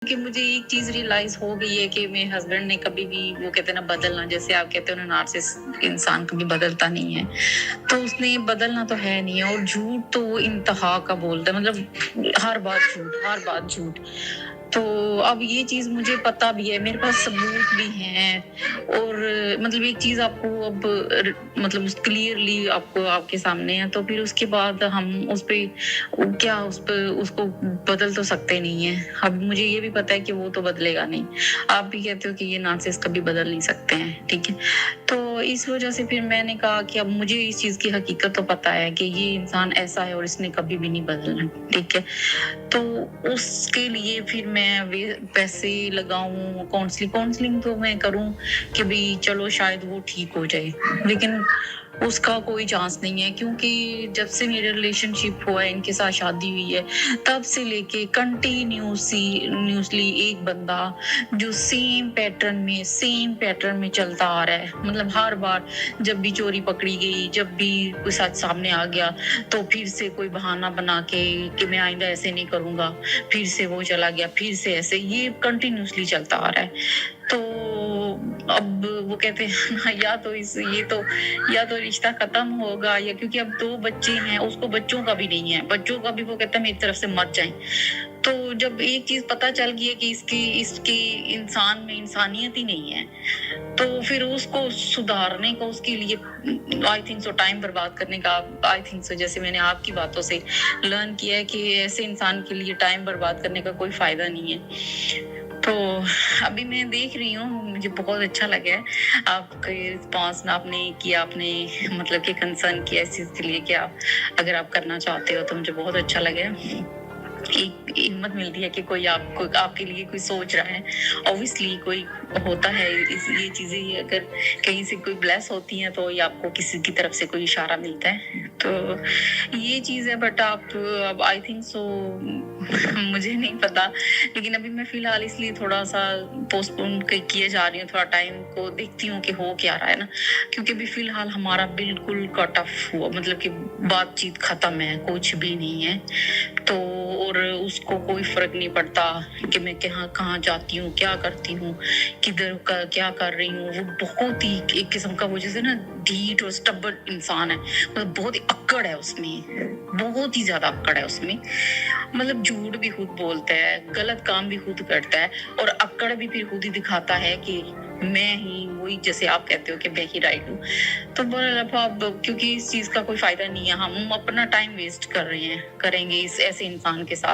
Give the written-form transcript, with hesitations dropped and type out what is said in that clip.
کہ مجھے ایک چیز ریئلائز ہو گئی ہے کہ میرے ہسبینڈ نے کبھی بھی وہ کہتے ہیں نا بدلنا، جیسے آپ کہتے ہیں نارسسسٹ انسان کبھی بدلتا نہیں ہے، تو اس نے بدلنا تو ہے نہیں ہے، اور جھوٹ تو وہ انتہا کا بولتا ہے، مطلب ہر بات جھوٹ. تو اب یہ چیز مجھے پتا بھی ہے، میرے پاس ثبوت بھی ہیں، اور مطلب ایک چیز آپ کو اب مطلب کلیئرلی آپ کے سامنے ہے، تو پھر اس کے بعد ہم اس پہ کیا اس کو بدل تو سکتے نہیں ہیں. اب مجھے یہ بھی پتا ہے کہ وہ تو بدلے گا نہیں. آپ بھی کہتے ہو کہ یہ نارسسسٹ کبھی بدل نہیں سکتے ہیں، ٹھیک ہے. تو اس وجہ سے پھر میں نے کہا کہ اب مجھے اس چیز کی حقیقت تو پتا ہے کہ یہ انسان ایسا ہے اور اس نے کبھی بھی نہیں بدلنا، ٹھیک ہے. تو اس کے لیے پھر میں پیسے لگاؤں، کاؤنسلنگ تو میں کروں کہ بھی چلو شاید وہ ٹھیک ہو جائے، لیکن اس کا کوئی چانس نہیں ہے، کیونکہ جب سے میرا ریلیشن شپ ہوا ہے، ان کے ساتھ شادی ہوئی ہے، تب سے لے کے کنٹینیوسلی ایک بندہ جو سیم پیٹرن میں چلتا آ رہا ہے. مطلب ہر بار جب بھی چوری پکڑی گئی، جب بھی کوئی سچ سامنے آ گیا، تو پھر سے کوئی بہانہ بنا کے کہ میں آئندہ ایسے نہیں کروں گا، پھر سے وہ چلا گیا، پھر سے ایسے، یہ کنٹینیوسلی چلتا آ رہا ہے. تو اب وہ کہتے ہیں یا تو رشتہ ختم ہوگا، یا کیونکہ اب 2 بچے ہیں، اس کو بچوں کا بھی نہیں ہے، بچوں کا بھی وہ کہتا ہے میری طرف سے مت جائیں. تو جب ایک چیز پتا چل گئی ہے کہ اس کی انسان میں انسانیت ہی نہیں ہے، تو پھر اس کو سدھارنے کا، اس کے لیے آئی تھنک سو ٹائم برباد کرنے کا، آئی تھنک سو جیسے میں نے آپ کی باتوں سے لرن کیا ہے کہ ایسے انسان کے لیے ٹائم برباد کرنے کا کوئی فائدہ نہیں ہے. تو ابھی میں دیکھ رہی ہوں، مجھے بہت اچھا لگا ہے آپ کے رسپانس آپ نے کیا، آپ نے مطلب کہ کنسرن کیا اس چیز کے لیے کہ اگر آپ کرنا چاہتے ہو تو مجھے بہت اچھا لگا. ایک ہمت ملتی ہے کہ کوئی آپ کے لیے کوئی سوچ رہا ہے. اوبویسلی کوئی ہوتا ہے، یہ چیزیں اگر کہیں سے کوئی بلیس ہوتی ہیں تو یہ آپ کو کسی کی طرف سے کوئی اشارہ ملتا ہے، تو یہ چیز ہے. بٹ آپ اب آئی تھنک سو مجھے نہیں پتا، لیکن ابھی میں فی الحال اس لیے تھوڑا سا پوسٹ پون کیے جا رہی ہوں، تھوڑا ٹائم کو دیکھتی ہوں کہ ہو کیا رہا ہے نا، کیونکہ ابھی فی الحال ہمارا بالکل کٹ آف ہوا، مطلب کہ بات چیت ختم ہے، کچھ بھی نہیں ہے. تو اور اس کو کوئی فرق نہیں پڑتا کہ میں کہاں جاتی ہوں، کیا کرتی ہوں، کدھر کا کیا کر رہی ہوں. وہ بہت ہی ایک قسم کا وہ جیسے نا ڈھیٹ اور سٹبر انسان ہے، مطلب بہت ہی اکڑ ہے اس میں، بہت ہی زیادہ اکڑ ہے اس میں. مطلب جھوٹ بھی خود بولتا ہے، غلط کام بھی خود کرتا ہے، اور اکڑ بھی پھر خود ہی دکھاتا ہے کہ میں ہی وہی، جیسے آپ کہتے ہو کہ میں ہی رائٹ ہوں. تو اب کیونکہ اس چیز کا کوئی فائدہ نہیں ہے، ہم اپنا ٹائم ویسٹ کریں گے اس ایسے انسان کے ساتھ.